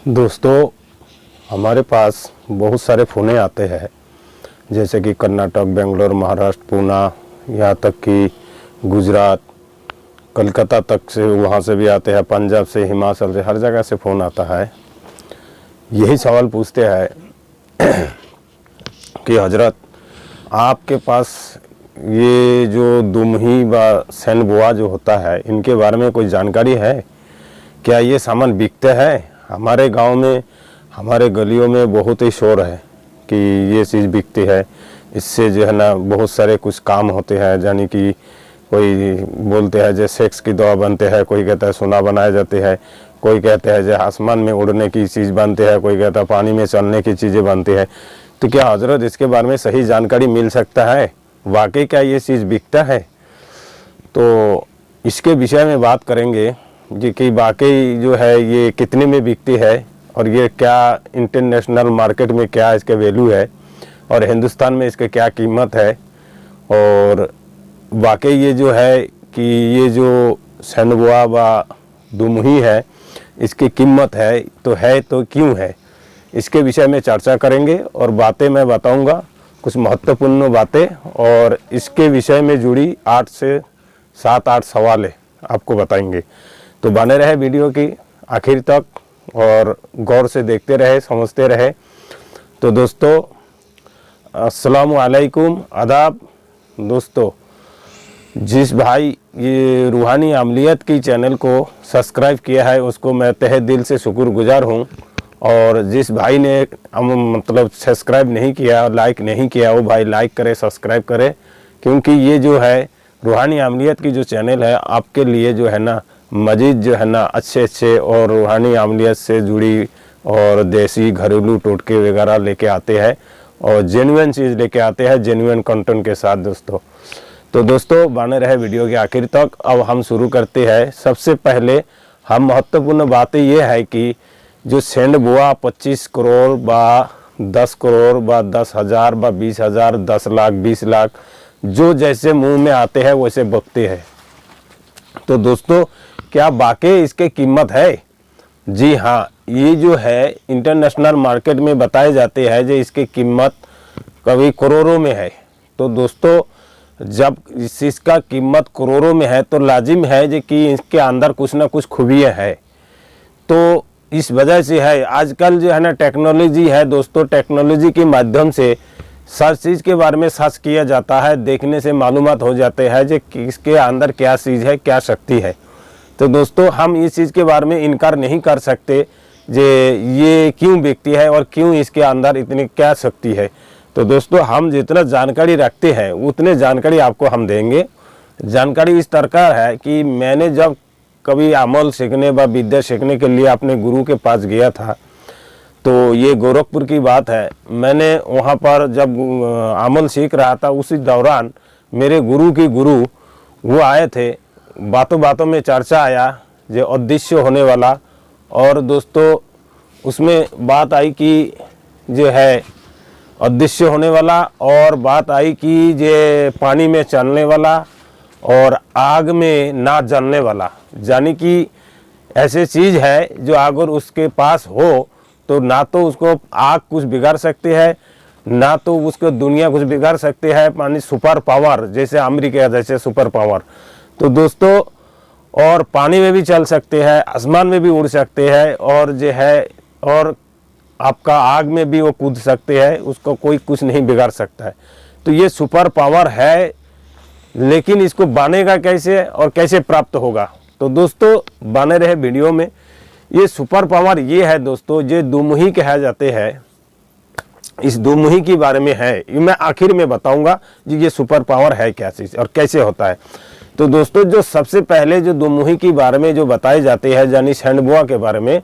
दोस्तों, हमारे पास बहुत सारे फ़ोने आते हैं, जैसे कि कर्नाटक, बेंगलोर, महाराष्ट्र, पुणे, यहाँ तक कि गुजरात, कलकत्ता तक से वहाँ से भी आते हैं, पंजाब से, हिमाचल से, हर जगह से फ़ोन आता है। यही सवाल पूछते हैं कि हजरत, आपके पास ये जो दुमही व सैनबुआ जो होता है, इनके बारे में कोई जानकारी है क्या? ये सामान बिकते हैं? हमारे गांव में, हमारे गलियों में बहुत ही शोर है कि ये चीज़ बिकती है, इससे जो है ना बहुत सारे कुछ काम होते हैं। यानी कि कोई बोलते हैं जो सेक्स की दवा बनते हैं, कोई कहता है सोना बनाए जाते हैं, कोई कहते हैं जो आसमान में उड़ने की चीज़ बनते हैं, कोई कहता है पानी में चलने की चीज़ें बनती है। तो क्या हजरत इसके बारे में सही जानकारी मिल सकता है? वाकई क्या ये चीज़ बिकता है? तो इसके विषय में बात करेंगे जी कि वाकई जो है ये कितने में बिकती है और ये क्या इंटरनेशनल मार्केट में क्या इसके वैल्यू है और हिंदुस्तान में इसके क्या कीमत है, और वाकई ये जो है कि ये जो सैनबुआ व दुमही है इसकी कीमत है तो क्यों है, इसके विषय में चर्चा करेंगे और बातें मैं बताऊंगा, कुछ महत्वपूर्ण बातें, और इसके विषय में जुड़ी 8 से 7-8 सवाल आपको बताएंगे। तो बने रहे वीडियो की आखिर तक और गौर से देखते रहे, समझते रहे। तो दोस्तों, अस्सलाम वालेकुम, आदाब। दोस्तों, जिस भाई ये रूहानी अमलियत की चैनल को सब्सक्राइब किया है उसको मैं तहे दिल से शुक्रगुजार हूँ, और जिस भाई ने मतलब सब्सक्राइब नहीं किया और लाइक नहीं किया वो भाई लाइक करे, सब्सक्राइब करे, क्योंकि ये जो है रूहानी अमलियत की जो चैनल है आपके लिए जो है ना मजीद जो है ना अच्छे और रूहानी अमलियत से जुड़ी और देसी घरेलू टोटके वगैरह लेके आते हैं और जेन्युइन चीज़ लेके आते हैं, जेन्युइन कंटेंट के साथ। तो दोस्तों बने रहे वीडियो के आखिर तक। अब हम शुरू करते हैं। सबसे पहले हम महत्वपूर्ण बातें ये है कि जो सैनबुआ 25 करोड़ व 10 करोड़ व 10,000 व 20,000, 10 लाख, 20 लाख, जो जैसे मुंह में आते हैं वैसे बकते हैं। तो दोस्तों, क्या वाकई इसके कीमत है? जी हाँ, ये जो है इंटरनेशनल मार्केट में बताए जाते हैं जो इसकी कीमत कभी करोड़ों में है। तो दोस्तों, जब इस चीज़ का कीमत करोड़ों में है तो लाजिम है जो कि इसके अंदर कुछ ना कुछ खूबियाँ है। तो इस वजह से है आजकल जो है ना टेक्नोलॉजी है दोस्तों, टेक्नोलॉजी के माध्यम से हर चीज़ के बारे में सर्च किया जाता है, देखने से मालूमात हो जाते हैं जो इसके अंदर क्या चीज़ है, क्या शक्ति है। तो दोस्तों, हम इस चीज़ के बारे में इनकार नहीं कर सकते जे ये क्यों बिकती है और क्यों इसके अंदर इतनी क्या शक्ति है। तो दोस्तों, हम जितना जानकारी रखते हैं उतने जानकारी आपको हम देंगे। जानकारी इस तरह है कि मैंने जब कभी अमल सीखने व विद्या सीखने के लिए अपने गुरु के पास गया था, तो ये गोरखपुर की बात है। मैंने वहाँ पर जब अमल सीख रहा था उसी दौरान मेरे गुरु की गुरु वो आए थे। बातों बातों में चर्चा आया जो अदृश्य होने वाला, और दोस्तों उसमें बात आई कि जो है अदृश्य होने वाला, और बात आई कि जो पानी में चलने वाला और आग में ना जलने वाला। यानी कि ऐसी चीज़ है जो अगर उसके पास हो तो ना तो उसको आग कुछ बिगाड़ सकती है, ना तो उसको दुनिया कुछ बिगाड़ सकती है। पानी सुपर पावर, जैसे अमेरिका जैसे सुपर पावर। तो दोस्तों, और पानी में भी चल सकते हैं, आसमान में भी उड़ सकते हैं, और जो है और आपका आग में भी वो कूद सकते हैं, उसको कोई कुछ नहीं बिगाड़ सकता है। तो ये सुपर पावर है, लेकिन इसको बनेगा कैसे और कैसे प्राप्त होगा? तो दोस्तों बने रहे वीडियो में। ये सुपर पावर ये है दोस्तों, जो दुमही कहा जाते हैं, इस दुमही के बारे में है, ये मैं आखिर में बताऊंगा जी ये सुपर पावर है क्या चीज़ और कैसे होता है। तो दोस्तों, जो सबसे पहले जो दुमही के बारे में जो बताए जाते हैं यानी सैनबुआ के बारे में,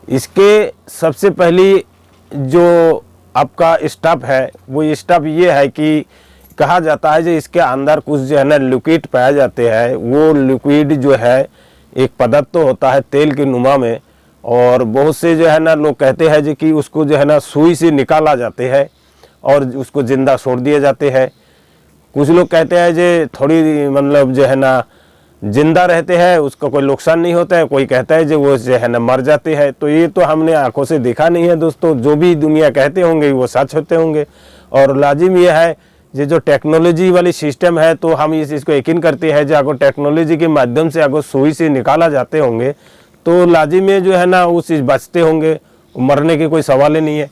इसके सबसे पहली जो आपका स्टफ है वो स्टफ ये है कि कहा जाता है जो इसके अंदर कुछ जो है ना लिक्विड पाए जाते हैं। वो लिक्विड जो है एक पदार्थ तो होता है तेल के नुमा में, और बहुत से जो है ना लोग कहते हैं जो कि उसको जो है ना सुई से निकाला जाते हैं और उसको जिंदा छोड़ दिए जाते हैं। कुछ लोग कहते हैं जो थोड़ी मतलब जो है ना जिंदा रहते हैं उसका कोई नुकसान नहीं होता है, कोई कहता है जो वो जो है ना मर जाते हैं। तो ये तो हमने आंखों से देखा नहीं है दोस्तों, जो भी दुनिया कहते होंगे वो सच होते होंगे। और लाजिम ये है ये जो टेक्नोलॉजी वाली सिस्टम है तो हम इस चीज़ को यकीन करते हैं जो अगर टेक्नोलॉजी के माध्यम से अगर सुई से निकाला जाते होंगे तो लाजिम ये जो है ना वो चीज़ बचते होंगे, मरने के कोई सवाल ही नहीं है।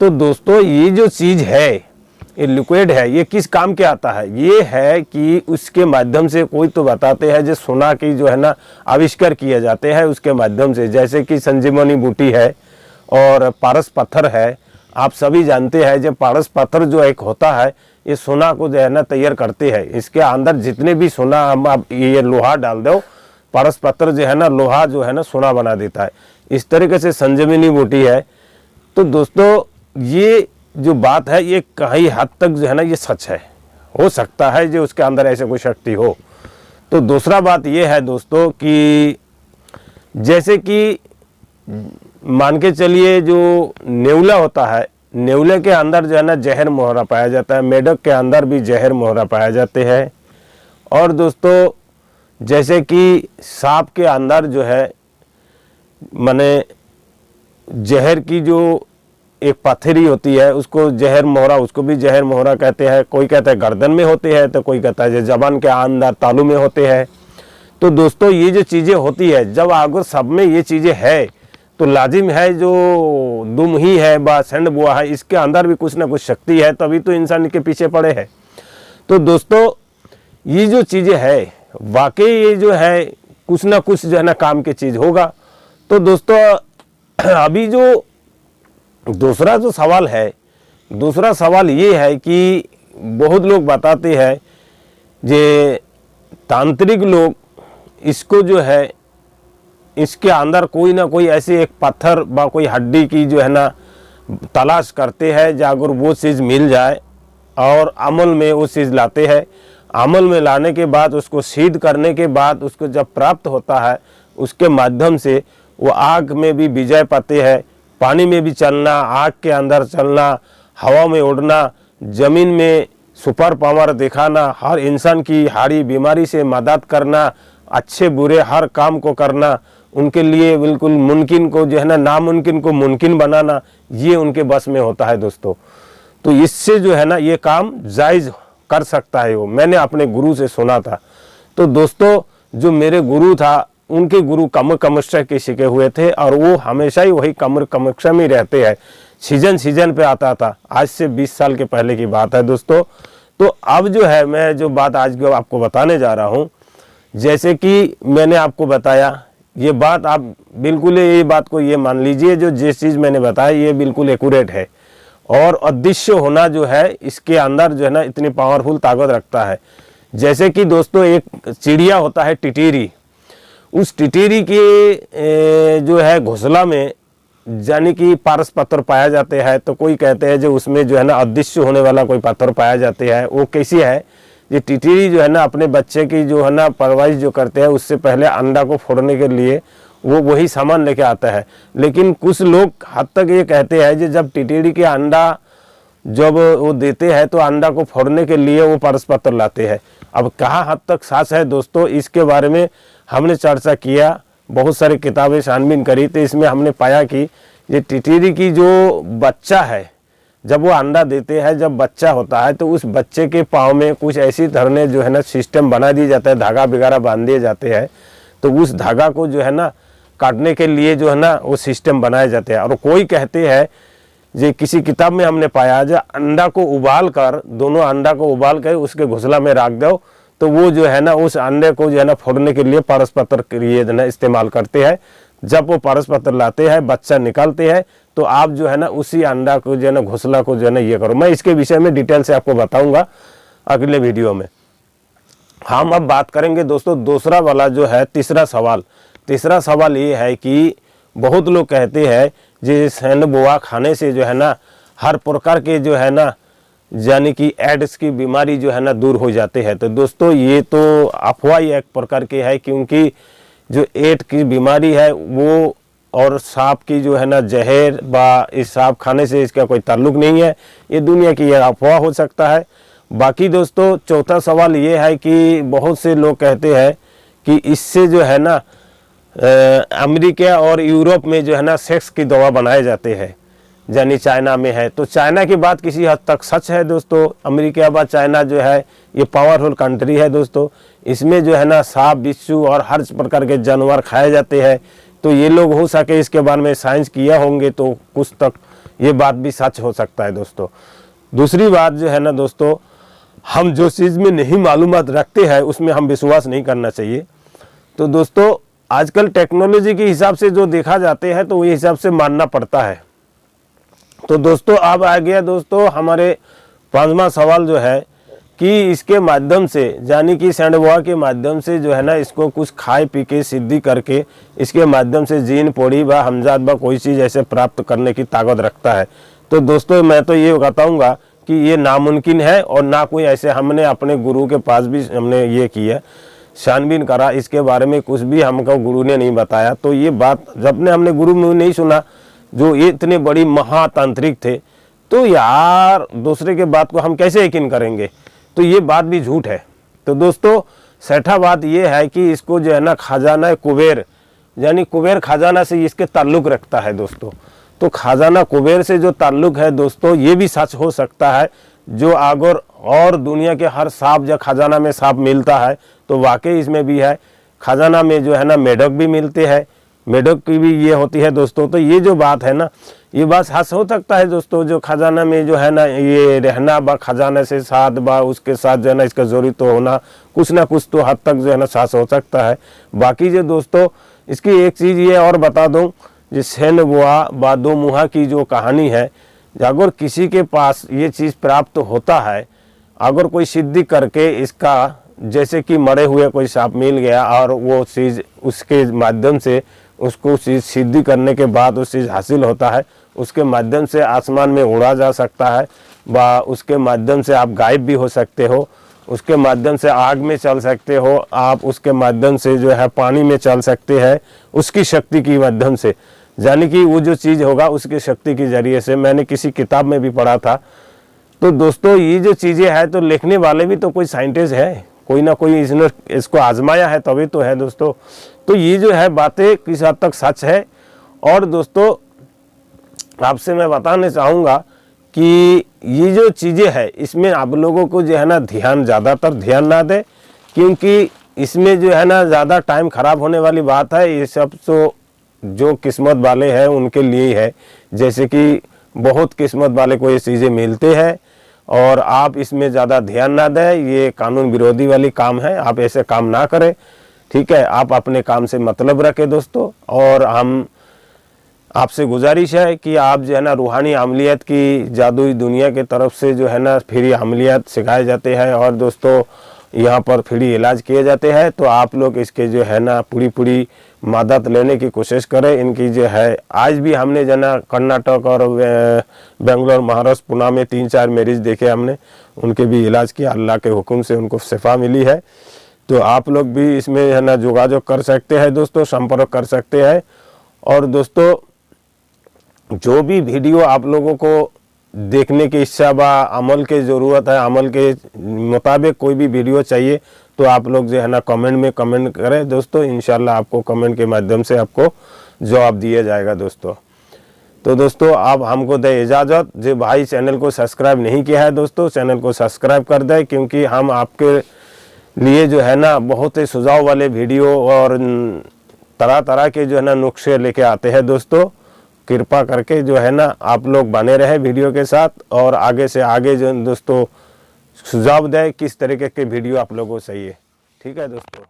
तो दोस्तों ये जो चीज़ है, ये लिक्विड है, ये किस काम के आता है? ये है कि उसके माध्यम से कोई तो बताते हैं जो सोना की जो है ना आविष्कार किए जाते हैं उसके माध्यम से, जैसे कि संजीवनी बूटी है और पारस पत्थर है। आप सभी जानते हैं जो पारस पत्थर जो एक होता है ये सोना को जो है ना तैयार करते हैं। इसके अंदर जितने भी सोना हम आप ये लोहा डाल दो, पारस पत्थर जो है ना लोहा जो है ना सोना बना देता है। इस तरीके से संजीवनी बूटी है। तो दोस्तों ये जो बात है ये कहीं हद तक जो है ना ये सच है, हो सकता है जो उसके अंदर ऐसे कोई शक्ति हो। तो दूसरा बात ये है दोस्तों कि जैसे कि मान के चलिए जो नेवला होता है, नेवले के अंदर जो है ना जहर मोहरा पाया जाता है, मेढक के अंदर भी जहर मोहरा पाया जाते हैं। और दोस्तों जैसे कि सांप के अंदर जो है माने जहर की जो एक पत्थरी होती है उसको जहर मोहरा, उसको भी जहर मोहरा कहते हैं। कोई कहता है गर्दन में होते हैं तो कोई कहता है जबान के अंदर तालू में होते हैं। तो दोस्तों ये जो चीज़ें होती है जब अगर सब में ये चीज़ें है तो लाजिम है जो दुम ही है बा सेंड बुआ है इसके अंदर भी कुछ ना कुछ शक्ति है, तभी तो इंसान के पीछे पड़े हैं। तो दोस्तों ये जो चीज़ें है वाकई ये जो है कुछ ना कुछ जो है ना काम की चीज़ होगा। तो दोस्तों अभी जो दूसरा जो सवाल है, दूसरा सवाल ये है कि बहुत लोग बताते हैं जे तांत्रिक लोग इसको जो है इसके अंदर कोई ना कोई ऐसी एक पत्थर व कोई हड्डी की जो है ना तलाश करते हैं, जो अगर वो चीज़ मिल जाए और अमल में वो चीज़ लाते हैं। अमल में लाने के बाद उसको सिद्ध करने के बाद उसको जब प्राप्त होता है उसके माध्यम से वो आग में भी विजय पाते हैं, पानी में भी चलना, आग के अंदर चलना, हवा में उड़ना, ज़मीन में सुपर पावर दिखाना, हर इंसान की हारी बीमारी से मदद करना, अच्छे बुरे हर काम को करना, उनके लिए बिल्कुल मुमकिन को जो है ना नामुमकिन को मुमकिन बनाना, ये उनके बस में होता है दोस्तों। तो इससे जो है ना ये काम जायज़ कर सकता है वो, मैंने अपने गुरु से सुना था। तो दोस्तों जो मेरे गुरु था उनके गुरु कमर कमक्षा के सीखे हुए थे और वो हमेशा ही वही कमर कमक्षा में रहते हैं, सीजन पे आता था। आज से 20 साल के पहले की बात है दोस्तों। तो अब जो है मैं जो बात आज आपको बताने जा रहा हूँ, जैसे कि मैंने आपको बताया ये बात आप बिल्कुल ये बात को ये मान लीजिए जो जिस चीज़ मैंने बताया ये बिल्कुल एक्यूरेट है। और अदृश्य होना जो है इसके अंदर जो है ना इतनी पावरफुल ताकत रखता है। जैसे कि दोस्तों एक चिड़िया होता है टिटेरी, उस टिटेरी के जो है घोंसला में यानी कि पारस पत्थर पाया जाते हैं। तो कोई कहते हैं जो उसमें जो है ना अदृश्य होने वाला कोई पत्थर पाया जाते हैं। वो कैसी है, ये टिटेरी जो है ना अपने बच्चे की जो है ना परवरिश जो करते हैं उससे पहले अंडा को फोड़ने के लिए वो वही सामान लेके आता है। लेकिन कुछ लोग हद तक ये कहते हैं कि जब टिटेरी के अंडा जब वो देते हैं तो अंडा को फोड़ने के लिए वो पारस पत्थर लाते हैं। अब कहाँ हद तक सच है दोस्तों, इसके बारे में हमने चर्चा किया, बहुत सारी किताबें छानबीन करी। तो इसमें हमने पाया कि ये टिटेरी की जो बच्चा है जब वो अंडा देते हैं, जब बच्चा होता है तो उस बच्चे के पाँव में कुछ ऐसी धरने जो है ना सिस्टम बना दिया जाता है, धागा वगैरह बांध दिए जाते हैं। तो उस धागा को जो है ना काटने के लिए जो है ना वो सिस्टम बनाए जाते हैं। और कोई कहते हैं जो किसी किताब में हमने पाया जो अंडा को उबाल कर, दोनों अंडा को उबाल कर उसके घोंसला में रख दो तो वो जो है ना उस अंडे को जो है ना फोड़ने के लिए पारस पत्थर के लिए जो है इस्तेमाल करते हैं। जब वो पारस पत्थर लाते हैं, बच्चा निकालते हैं, तो आप जो है ना उसी अंडा को जो है ना घोंसला को जो है ना ये करो। मैं इसके विषय में डिटेल से आपको बताऊंगा अगले वीडियो में। हम अब बात करेंगे दोस्तों दूसरा वाला जो है तीसरा सवाल। तीसरा सवाल ये है कि बहुत लोग कहते हैं जी सेंध बुआ खाने से जो है ना हर प्रकार के जो है ना यानी कि एड्स की बीमारी जो है ना दूर हो जाते हैं। तो दोस्तों ये तो अफवाह एक प्रकार की है, क्योंकि जो एड्स की बीमारी है वो और सांप की जो है ना जहर व इस सांप खाने से इसका कोई ताल्लुक नहीं है, ये दुनिया की यह अफवाह हो सकता है। बाकी दोस्तों चौथा सवाल ये है कि बहुत से लोग कहते हैं कि इससे जो है ना अमेरिका और यूरोप में जो है ना सेक्स की दवा बनाए जाते हैं, यानी चाइना में है। तो चाइना की बात किसी हद तक सच है दोस्तों। अमेरिका बाद चाइना जो है ये पावरफुल कंट्री है दोस्तों। इसमें जो है ना सांप बिच्छू और हर प्रकार के जानवर खाए जाते हैं। तो ये लोग हो सके इसके बारे में साइंस किया होंगे तो कुछ तक ये बात भी सच हो सकता है दोस्तों। दूसरी बात जो है ना दोस्तों, हम जो चीज़ में नहीं मालूमात रखते हैं उसमें हम विश्वास नहीं करना चाहिए। तो दोस्तों आजकल टेक्नोलॉजी के हिसाब से जो देखा जाते हैं तो वही हिसाब से मानना पड़ता है। तो दोस्तों अब आ गया दोस्तों हमारे 5वां सवाल जो है कि इसके माध्यम से यानी कि सैंडबुआ के माध्यम से जो है ना इसको कुछ खाए पी के सिद्धि करके इसके माध्यम से जीन पोड़ी व हमजात व कोई चीज़ ऐसे प्राप्त करने की ताकत रखता है। तो दोस्तों मैं तो ये बताऊंगा कि ये नामुमकिन है और ना कोई ऐसे हमने अपने गुरु के पास भी हमने ये किया छानबीन करा, इसके बारे में कुछ भी हमको गुरु ने नहीं बताया। तो ये बात जब ने हमने गुरु में नहीं सुना जो ये इतने बड़ी महातांत्रिक थे, तो यार दूसरे के बात को हम कैसे यकीन करेंगे। तो ये बात भी झूठ है। तो दोस्तों छठा बात ये है कि इसको जो है ना खजाना कुबेर यानी कुबेर खजाना से इसके ताल्लुक़ रखता है दोस्तों। तो खजाना कुबेर से जो ताल्लुक़ है दोस्तों ये भी सच हो सकता है। जो अगर और दुनिया के हर सांप या खजाना में सांप मिलता है तो वाकई इसमें भी है। खजाना में जो है ना मेढक भी मिलते हैं, मेढक की भी ये होती है दोस्तों। तो ये जो बात है ना ये बात सच हो सकता है दोस्तों। जो खजाना में जो है ना ये रहना बा खजाना से साथ बा उसके साथ जो है ना इसका जरूरी तो होना कुछ ना कुछ तो हद तक जो है ना सच हो सकता है। बाकी जो दोस्तों इसकी एक चीज़ ये और बता दूं, जो सैंडबुआ बादोमुहा की जो कहानी है, अगर किसी के पास ये चीज़ प्राप्त होता है, अगर कोई सिद्धि करके इसका जैसे कि मरे हुए कोई सांप मिल गया और वो चीज़ उसके माध्यम से उसको चीज़ सिद्धि करने के बाद उस चीज़ हासिल होता है, उसके माध्यम से आसमान में उड़ा जा सकता है व उसके माध्यम से आप गायब भी हो सकते हो, उसके माध्यम से आग में चल सकते हो आप, उसके माध्यम से जो है पानी में चल सकते हैं उसकी शक्ति की माध्यम से, यानी कि वो जो चीज़ होगा उसकी शक्ति के जरिए से। मैंने किसी किताब में भी पढ़ा था। तो दोस्तों ये जो चीज़ें हैं तो लिखने वाले भी तो कोई साइंटिस्ट है, कोई ना कोई इसने इसको आजमाया है तभी तो है दोस्तों। तो ये जो है बातें किस हद तक सच है। और दोस्तों आपसे मैं बताना चाहूँगा कि ये जो चीज़ें हैं इसमें आप लोगों को जो है ना ज़्यादातर ध्यान ना दें, क्योंकि इसमें जो है ना ज़्यादा टाइम ख़राब होने वाली बात है। ये सब तो जो किस्मत वाले हैं उनके लिए है, जैसे कि बहुत किस्मत वाले को ये चीज़ें मिलते हैं और आप इसमें ज़्यादा ध्यान ना दें। ये कानून विरोधी वाली काम है, आप ऐसे काम ना करें, ठीक है। आप अपने काम से मतलब रखें दोस्तों। और हम आपसे गुजारिश है कि आप जो है ना रूहानी अमलियत की जादुई दुनिया के तरफ से जो है ना फ्री अमलियत सिखाए जाते हैं और दोस्तों यहाँ पर फ्री इलाज किए जाते हैं। तो आप लोग इसके जो है ना पूरी मदद लेने की कोशिश करें। इनकी जो है आज भी हमने जो ना कर्नाटक और बेंगलोर महाराष्ट्र पुणे में 3-4 मरीज देखे हमने, उनके भी इलाज किया, अल्लाह के हुक्म से उनको शिफा मिली है। तो आप लोग भी इसमें है ना जोगाजोग कर सकते हैं दोस्तों, संपर्क कर सकते हैं। और दोस्तों जो भी वीडियो आप लोगों को देखने की इच्छा बा, अमल की ज़रूरत है, अमल के मुताबिक कोई भी वीडियो चाहिए तो आप लोग जो है ना कमेंट में कमेंट करें दोस्तों। इंशाल्लाह आपको कमेंट के माध्यम से आपको जवाब दिया जाएगा दोस्तों। तो दोस्तों आप हमको दे इजाज़त। जो भाई चैनल को सब्सक्राइब नहीं किया है दोस्तों चैनल को सब्सक्राइब कर दें, क्योंकि हम आपके लिए जो है ना बहुत ही सुझाव वाले वीडियो और तरह तरह के जो है ना नुस्खे लेके आते हैं दोस्तों। कृपा करके जो है ना आप लोग बने रहे वीडियो के साथ और आगे से आगे जो दोस्तों सुझाव दें किस तरीके के वीडियो आप लोगों को चाहिए, ठीक है दोस्तों।